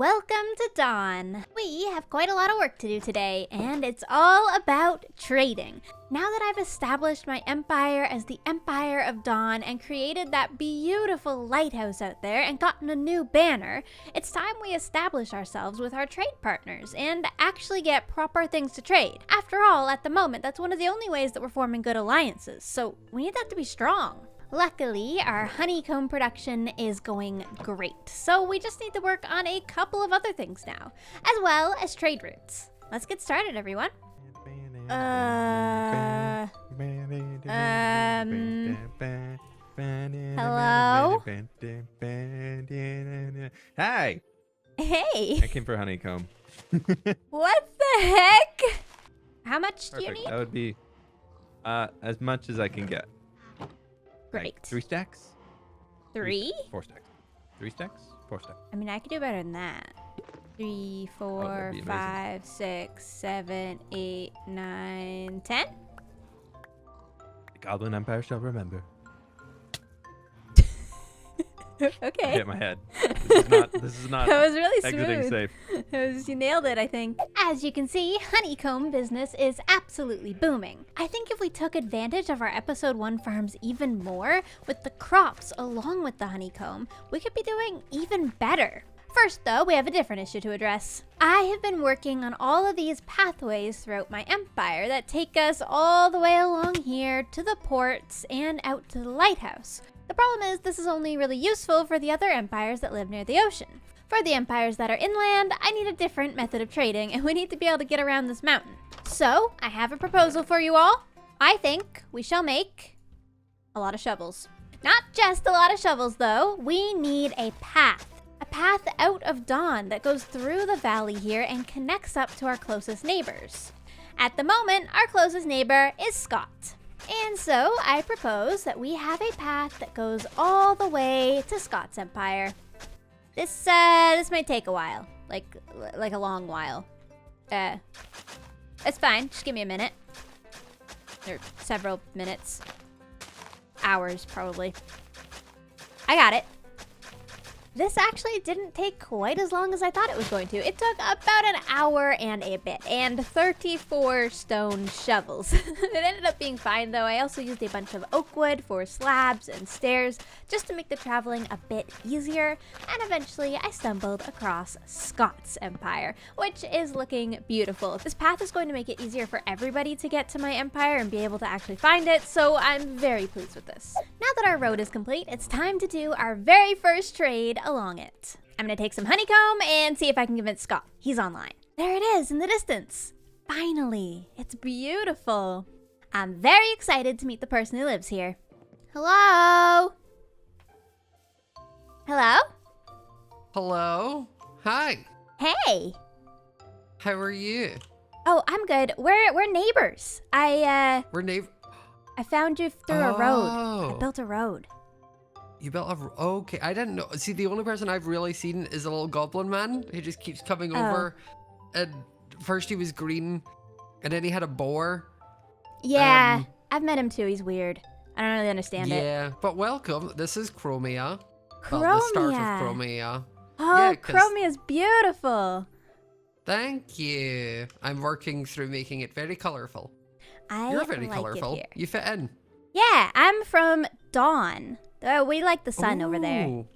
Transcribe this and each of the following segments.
welcome to Dawn. We have quite a lot of work to do today, and it's all about trading. Now that I've established my empire as the Empire of Dawn and created that beautiful lighthouse out there and gotten a new banner, it's time we establish ourselves with our trade partners and actually get proper things to trade. After all, at the moment, that's one of the only ways that we're forming good alliances, so we need that to be strong. Luckily, our honeycomb production is going great, so we just need to work on a couple of other things now, as well as trade routes. Let's get started, everyone. Hello? Hi! Hey! I came for honeycomb. What the heck? How much do you Perfect. need? That would be as much as I can get. Great. Like 3 stacks? 3? 4 stacks. 3 stacks? 4 stacks. I mean, I could do better than that. 3, 4, that'd be amazing. 5, 6, 7, 8, 9, 10? The Goblin Empire shall remember. I Okay. hit my head. This is not That was really exiting smooth. safe. You nailed it, I think. As you can see, honeycomb business is absolutely booming. I think if we took advantage of our episode 1 farms even more, with the crops along with the honeycomb, we could be doing even better. First though, we have a different issue to address. I have been working on all of these pathways throughout my empire that take us all the way along here to the ports and out to the lighthouse. The problem is this is only really useful for the other empires that live near the ocean. For the empires that are inland, I need a different method of trading, and we need to be able to get around this mountain. So, I have a proposal for you all. I think we shall make a lot of shovels. Not just a lot of shovels, though. We need a path. A path out of Dawn that goes through the valley here and connects up to our closest neighbors. At the moment, our closest neighbor is Scott. And so, I propose that we have a path that goes all the way to Scott's empire. This might take a while, like a long while. It's fine. Just give me a minute, or several minutes, hours probably. I got it. This actually didn't take quite as long as I thought it was going to. It took about an hour and a bit, and 34 stone shovels. It ended up being fine though. I also used a bunch of oak wood for slabs and stairs, just to make the traveling a bit easier, and eventually I stumbled across Scott's empire, which is looking beautiful. This path is going to make it easier for everybody to get to my empire and be able to actually find it, so I'm very pleased with this. Now that our road is complete, it's time to do our very first trade along it. I'm gonna take some honeycomb and see if I can convince Scott. He's online. There it is in the distance. Finally, it's beautiful. I'm very excited to meet the person who lives here. Hello? Hello? Hello? Hi. Hey. How are you? Oh, I'm good. We're neighbors. We're neighbor. I found you through a road. I Oh. built a road. You built a... Okay, I didn't know. See, the only person I've really seen is a little goblin man. He just keeps coming over. And first he was green, and then he had a boar. Yeah, I've met him too. He's weird. I don't really understand it. Yeah, but welcome. This is Chromia. Chromia. Well, the start of Chromia. Oh, Yeah, 'cause- Chromia's beautiful. Thank you. I'm working through making it very colorful. You're very like colorful. it here. You fit in. Yeah, I'm from Dawn. We like the sun over there. Ooh.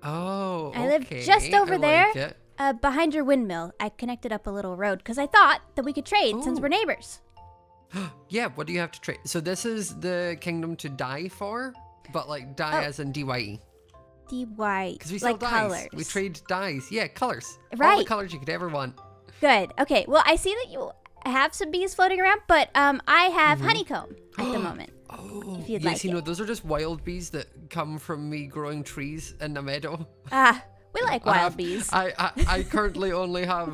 Oh, I live okay. just over I there. like it. Behind your windmill. I connected up a little road because I thought that we could trade since Ooh. we're neighbors. Yeah, what do you have to trade? So this is the kingdom to die for, but like die Oh. as in DYE. DY. Because we sell like dyes. colors. We trade dyes. Yeah, colors. All the Right. colors you could ever want. Good. Okay. Well, I see that you have some bees floating around, but I have honeycomb at the moment. Oh, If you'd yes, like you know, it. those are just wild bees that come from me growing trees in the meadow. We like wild bees. I currently only have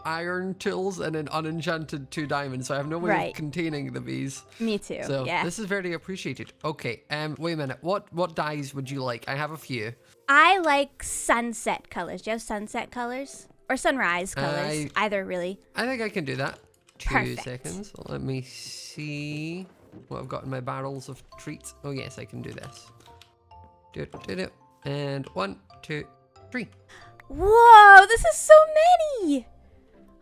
iron tools and an unenchanted 2 diamonds, so I have no way Right. of containing the bees. Me too. So yeah. this is very appreciated. Okay, wait a minute. What dyes would you like? I have a few. I like sunset colors. Do you have sunset colors? Or sunrise colors? Either, really. I think I can do that. 2 Perfect. seconds. Let me see what I've got in my barrels of treats. Oh yes, I can do this. Do. And 1, 2, 3. Whoa, this is so many.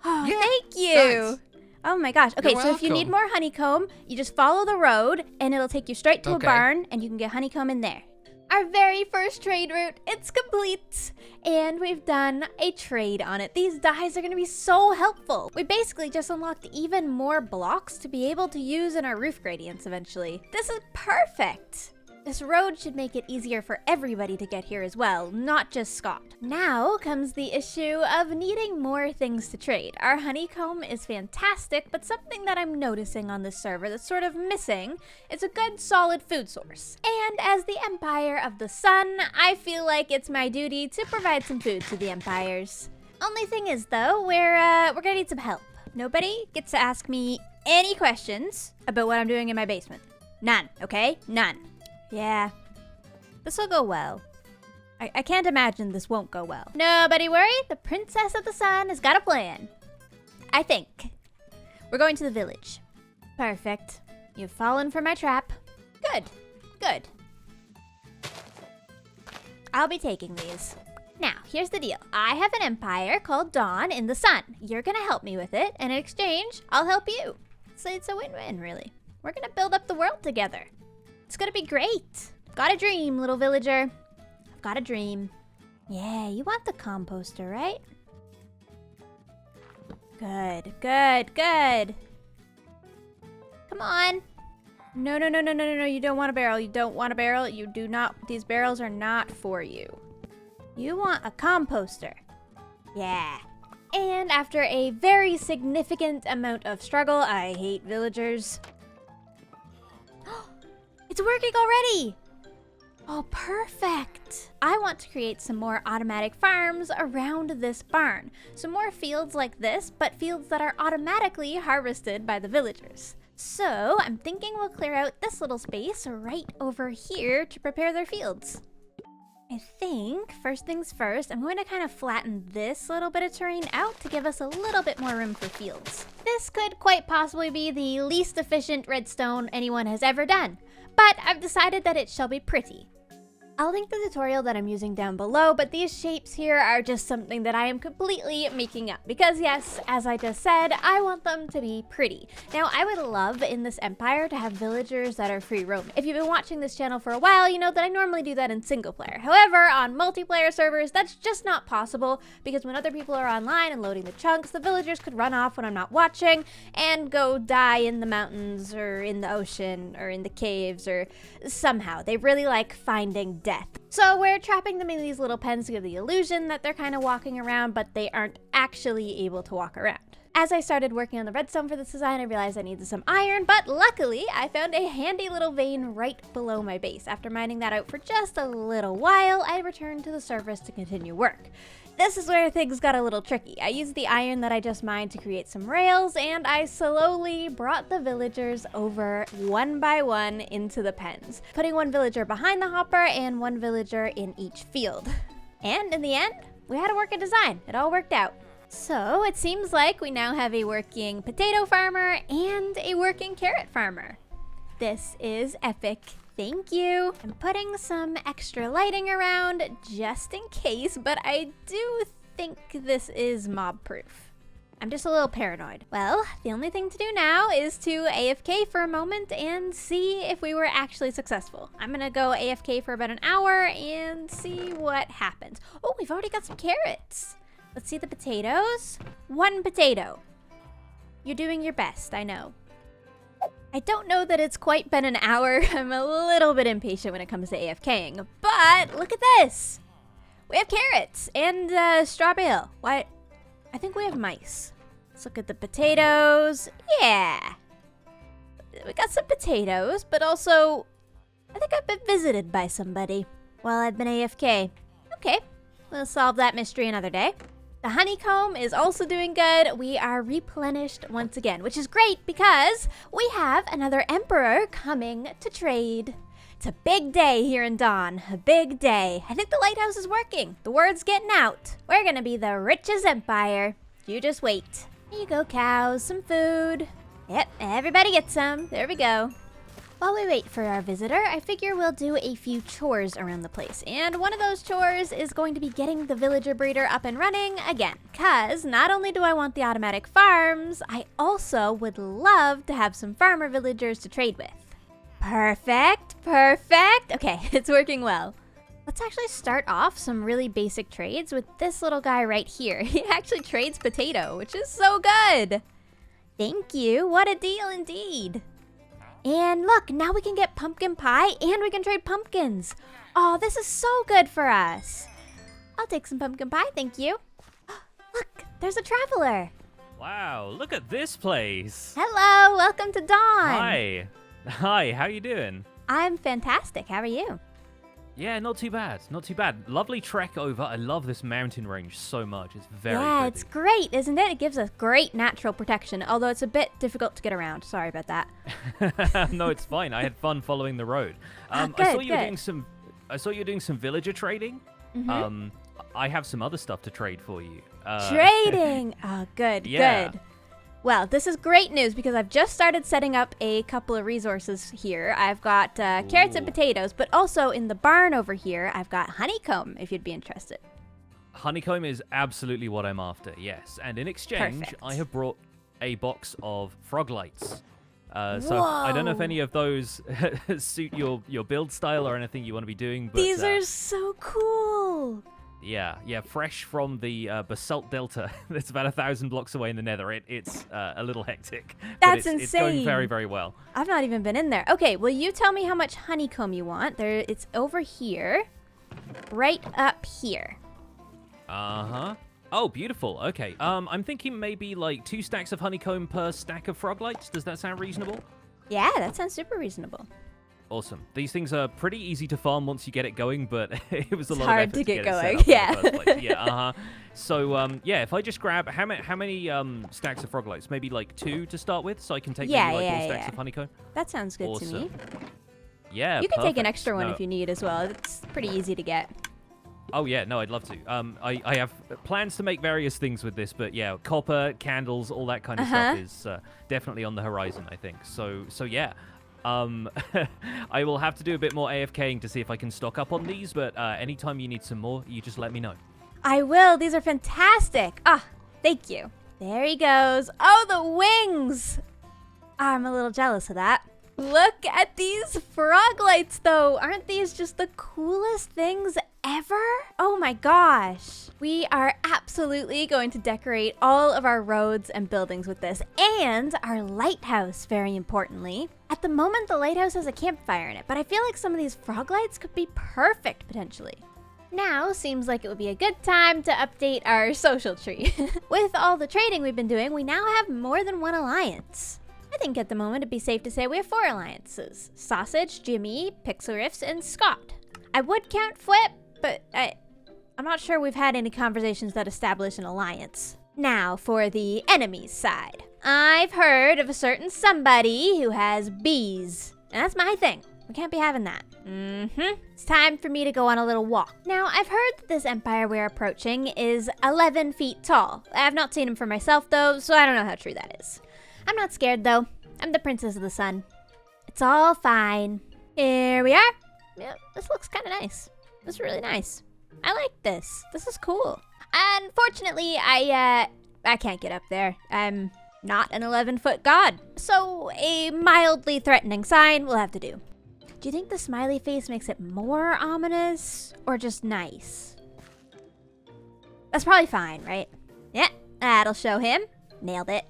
Oh, Yeah, thank you. thanks. Oh my gosh. Okay, You're so if you need welcome. more honeycomb, you just follow the road and it'll take you straight to a Okay. barn and you can get honeycomb in there. Our very first trade route, it's complete. And we've done a trade on it. These dyes are gonna be so helpful. We basically just unlocked even more blocks to be able to use in our roof gradients eventually. This is perfect. This road should make it easier for everybody to get here as well, not just Scott. Now comes the issue of needing more things to trade. Our honeycomb is fantastic, but something that I'm noticing on this server that's sort of missing is a good solid food source. And as the Empire of the Sun, I feel like it's my duty to provide some food to the Empires. Only thing is though, we're gonna need some help. Nobody gets to ask me any questions about what I'm doing in my basement. None, okay? None. Yeah, this will go well. I can't imagine this won't go well. Nobody worry, the Princess of the Sun has got a plan. I think. We're going to the village. Perfect. You've fallen for my trap. Good, good. I'll be taking these. Now, here's the deal. I have an empire called Dawn in the Sun. You're gonna help me with it, and in exchange, I'll help you. So it's a win-win, really. We're gonna build up the world together. It's gonna be great. Got a dream, little villager. I've got a dream. Yeah, you want the composter, right? Good, good, good. Come on. No, no, no, no, no, no, no. You don't want a barrel. You don't want a barrel. You do not. These barrels are not for you. You want a composter. Yeah. And after a very significant amount of struggle, I hate villagers. It's working already! Oh, perfect! I want to create some more automatic farms around this barn. Some more fields like this, but fields that are automatically harvested by the villagers. So, I'm thinking we'll clear out this little space right over here to prepare their fields. I think, first things first, I'm going to kind of flatten this little bit of terrain out to give us a little bit more room for fields. This could quite possibly be the least efficient redstone anyone has ever done, but I've decided that it shall be pretty. I'll link the tutorial that I'm using down below, but these shapes here are just something that I am completely making up because yes, as I just said, I want them to be pretty. Now, I would love in this empire to have villagers that are free roaming. If you've been watching this channel for a while, you know that I normally do that in single player. However, on multiplayer servers, that's just not possible because when other people are online and loading the chunks, the villagers could run off when I'm not watching and go die in the mountains or in the ocean or in the caves or somehow. They really like finding death. So we're trapping them in these little pens to give the illusion that they're kind of walking around, but they aren't actually able to walk around. As I started working on the redstone for this design, I realized I needed some iron, but luckily I found a handy little vein right below my base. After mining that out for just a little while, I returned to the surface to continue work. This is where things got a little tricky. I used the iron that I just mined to create some rails, and I slowly brought the villagers over one by one into the pens, putting one villager behind the hopper and one villager in each field. And in the end, we had a working design. It all worked out. So it seems like we now have a working potato farmer and a working carrot farmer. This is epic. Thank you. I'm putting some extra lighting around just in case, but I do think this is mob proof. I'm just a little paranoid. Well, the only thing to do now is to AFK for a moment and see if we were actually successful. I'm gonna go AFK for about an hour and see what happens. Oh, we've already got some carrots. Let's see the potatoes. One potato. You're doing your best, I know. I don't know that it's quite been an hour. I'm a little bit impatient when it comes to AFKing, but look at this. We have carrots and straw bale. Why? I think we have mice. Let's look at the potatoes. Yeah. We got some potatoes, but also I think I've been visited by somebody while I've been AFK. Okay, we'll solve that mystery another day. The honeycomb is also doing good. We are replenished once again, which is great because we have another emperor coming to trade. It's a big day here in Dawn, a big day. I think the lighthouse is working. The word's getting out. We're gonna be the richest empire. You just wait. Here you go, cows, some food. Yep, everybody gets some. There we go. While we wait for our visitor, I figure we'll do a few chores around the place. And one of those chores is going to be getting the villager breeder up and running again. Cause not only do I want the automatic farms, I also would love to have some farmer villagers to trade with. Perfect, perfect. Okay, it's working well. Let's actually start off some really basic trades with this little guy right here. He actually trades potato, which is so good. Thank you, what a deal indeed. And look, now we can get pumpkin pie and we can trade pumpkins. Oh, this is so good for us. I'll take some pumpkin pie, thank you. Look, there's a traveler. Wow, look at this place. Hello, welcome to Dawn. Hi. Hi, how you doing? I'm fantastic, how are you? Yeah, not too bad, not too bad. Lovely trek over. I love this mountain range so much. It's very Yeah, pretty. it's great, isn't it? It gives us great natural protection, although it's a bit difficult to get around. Sorry about that. No, it's fine. I had fun following the road. I saw you were doing some villager trading. Mm-hmm. I have some other stuff to trade for you. Trading! Oh, good, Yeah. good. Well, this is great news because I've just started setting up a couple of resources here. I've got carrots and Ooh. potatoes, but also in the barn over here, I've got honeycomb, if you'd be interested. Honeycomb is absolutely what I'm after, yes. And in exchange, Perfect. I have brought a box of froglights. So I don't know if Whoa. any of those suit your build style or anything you want to be doing. But, These are so cool. Yeah, fresh from the Basalt Delta. It's about 1,000 blocks away in the Nether. It's a little hectic. That's but it's going insane. very, very well. I've not even been in there. Okay, well, you tell me how much honeycomb you want. It's over here, right up here. Uh-huh. Oh, beautiful. Okay. I'm thinking maybe like 2 stacks of honeycomb per stack of froglights. Does that sound reasonable? Yeah, that sounds super reasonable. Awesome. These things are pretty easy to farm once you get it going, but it was a It's lot hard of effort to get it going, set up yeah. in the first place. Yeah, uh-huh. So, yeah, if I just grab how many stacks of froglights? Maybe like 2 to start with, so I can take maybe like 4 stacks of honeycomb. That sounds good to me. Awesome. Yeah, You can take an perfect. extra one No. if you need as well. It's pretty easy to get. Oh yeah, no, I'd love to. I have plans to make various things with this, but yeah, copper, candles, all that kind of stuff is definitely on the horizon, I think. So yeah. I will have to do a bit more AFKing to see if I can stock up on these, but anytime you need some more, you just let me know. I will. These are fantastic. Ah, thank you. There he goes. Oh, the wings. I'm a little jealous of that. Look at these froglights, though. Aren't these just the coolest things ever? Oh my gosh. We are absolutely going to decorate all of our roads and buildings with this, and our lighthouse, very importantly. At the moment, the lighthouse has a campfire in it, but I feel like some of these froglights could be perfect, potentially. Now seems like it would be a good time to update our social tree. With all the trading we've been doing, we now have more than one alliance. I think at the moment it'd be safe to say we have 4 alliances. Sausage, Jimmy, Pixel Riffs, and Scott. I would count Flip, but I'm not sure we've had any conversations that establish an alliance. Now for the enemy's side. I've heard of a certain somebody who has bees, and that's my thing. We can't be having that. It's time for me to go on a little walk. Now, I've heard that this empire we're approaching is 11 feet tall. I have not seen him for myself, though, so I don't know how true that is. I'm not scared, though. I'm the princess of the sun. It's all fine. Here we are. Yeah, this looks kind of nice. This is really nice. I like this. This is cool. Unfortunately, I can't get up there. I'm not an 11-foot god. So a mildly threatening sign will have to do. Do you think the smiley face makes it more ominous or just nice? That's probably fine, right? Yeah, that'll show him. Nailed it.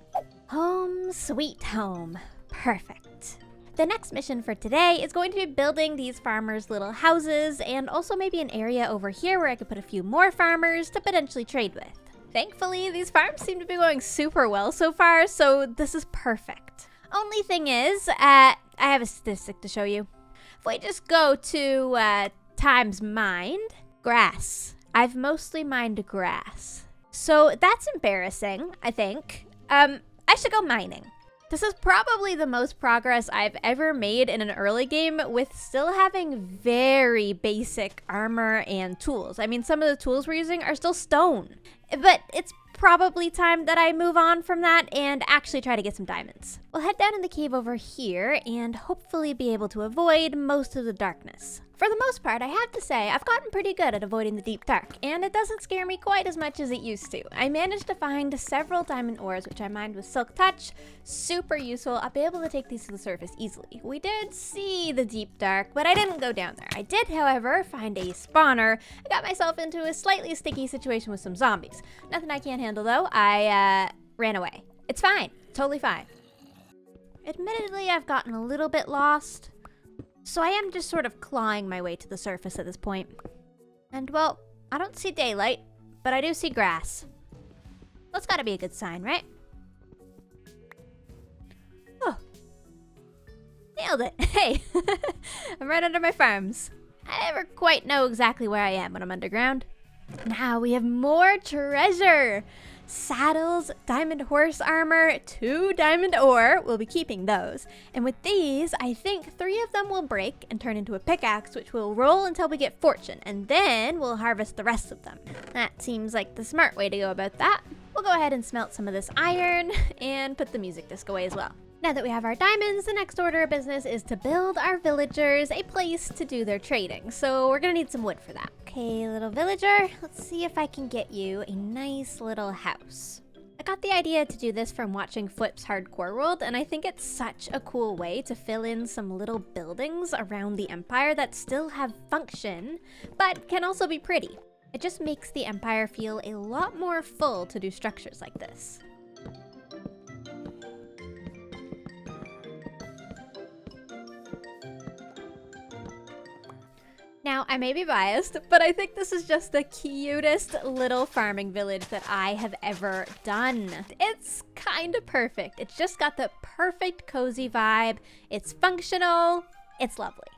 Home sweet home. Perfect. The next mission for today is going to be building these farmers' little houses and also maybe an area over here where I could put a few more farmers to potentially trade with. Thankfully, these farms seem to be going super well so far, so this is perfect. Only thing is, I have a statistic to show you. If we just go to times mined, grass. I've mostly mined grass. So that's embarrassing, I think. I should go mining. This is probably the most progress I've ever made in an early game with still having very basic armor and tools. I mean, some of the tools we're using are still stone, but it's probably time that I move on from that and actually try to get some diamonds. We'll head down in the cave over here and hopefully be able to avoid most of the darkness. For the most part, I have to say, I've gotten pretty good at avoiding the deep dark, and it doesn't scare me quite as much as it used to. I managed to find several diamond ores, which I mined with Silk Touch. Super useful. I'll be able to take these to the surface easily. We did see the deep dark, but I didn't go down there. I did, however, find a spawner. I got myself into a slightly sticky situation with some zombies. Nothing I can't handle, though. I ran away. It's fine. Totally fine. Admittedly, I've gotten a little bit lost. So I am just sort of clawing my way to the surface at this point. And well, I don't see daylight, but I do see grass. That's gotta be a good sign, right? Oh. Nailed it. Hey, I'm right under my farms. I never quite know exactly where I am when I'm underground. Now we have more treasure. Saddles, diamond horse armor, 2 diamond ore. We'll be keeping those. And with these, I think 3 of them will break and turn into a pickaxe, which will roll until we get fortune, and then we'll harvest the rest of them. That seems like the smart way to go about that. We'll go ahead and smelt some of this iron and put the music disc away as well. Now that we have our diamonds, the next order of business is to build our villagers a place to do their trading. So we're gonna need some wood for that. Okay, little villager, let's see if I can get you a nice little house. I got the idea to do this from watching Flip's Hardcore World, and I think it's such a cool way to fill in some little buildings around the Empire that still have function, but can also be pretty. It just makes the Empire feel a lot more full to do structures like this. Now, I may be biased, but I think this is just the cutest little farming village that I have ever done. It's kind of perfect. It's just got the perfect cozy vibe. It's functional. It's lovely.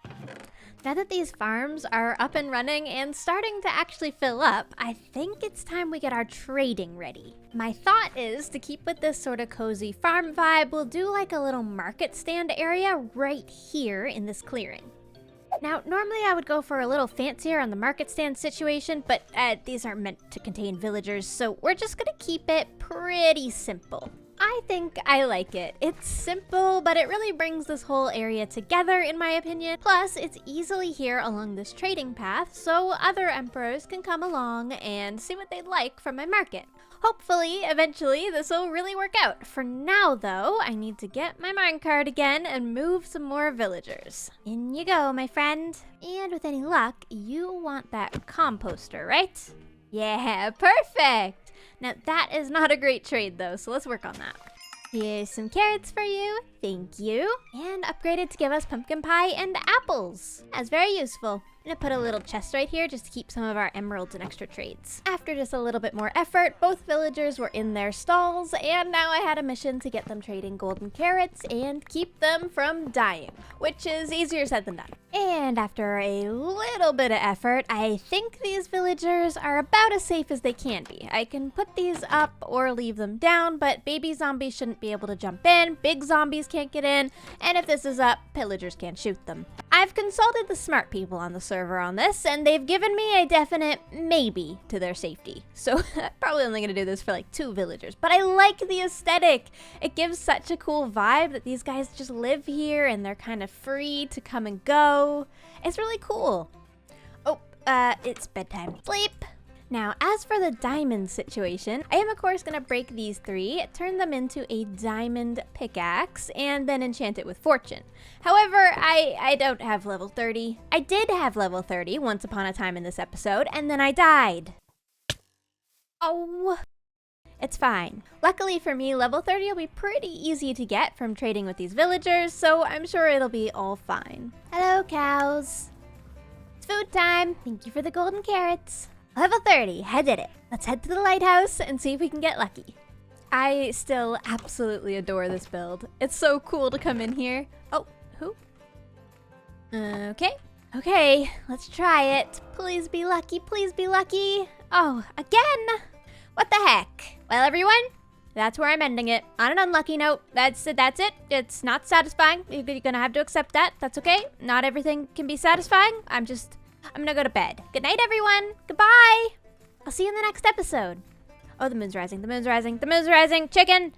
Now that these farms are up and running and starting to actually fill up, I think it's time we get our trading ready. My thought is to keep with this sort of cozy farm vibe, we'll do like a little market stand area right here in this clearing. Now, normally I would go for a little fancier on the market stand situation, but these aren't meant to contain villagers, so we're just gonna keep it pretty simple. I think I like it. It's simple, but it really brings this whole area together, in my opinion. Plus, it's easily here along this trading path, so other emperors can come along and see what they'd like from my market. Hopefully, eventually, this will really work out. For now, though, I need to get my minecart again and move some more villagers. In you go, my friend. And with any luck, you want that composter, right? Yeah, perfect! Now, that is not a great trade, though, so let's work on that. Here's some carrots for you. Thank you. And upgraded to give us pumpkin pie and apples. That's very useful. I'm gonna put a little chest right here just to keep some of our emeralds and extra trades. After just a little bit more effort, both villagers were in their stalls, and now I had a mission to get them trading golden carrots and keep them from dying, which is easier said than done. And after a little bit of effort, I think these villagers are about as safe as they can be. I can put these up or leave them down, but baby zombies shouldn't be able to jump in, big zombies can't get in, and if this is up, pillagers can't shoot them. I've consulted the smart people on the server on this, and they've given me a definite maybe to their safety. So I'm probably only gonna do this for like 2 villagers, but I like the aesthetic. It gives such a cool vibe that these guys just live here and they're kind of free to come and go. It's really cool. Oh, it's bedtime. Sleep. Now, as for the diamond situation, I am of course gonna break these 3, turn them into a diamond pickaxe, and then enchant it with fortune. However, I don't have level 30. I did have level 30 once upon a time in this episode, and then I died. Oh. It's fine. Luckily for me, level 30 will be pretty easy to get from trading with these villagers, so I'm sure it'll be all fine. Hello, cows. It's food time. Thank you for the golden carrots. Level 30, I did it. Let's head to the lighthouse and see if we can get lucky. I still absolutely adore this build. It's so cool to come in here. Oh, who? Okay, let's try it. Please be lucky, please be lucky. Oh, again? What the heck? Well, everyone, that's where I'm ending it. On an unlucky note, that's it. It's not satisfying. You're gonna have to accept that. That's okay. Not everything can be satisfying. I'm gonna go to bed. Good night, everyone. Goodbye. I'll see you in the next episode. Oh, the moon's rising. The moon's rising. The moon's rising. Chicken.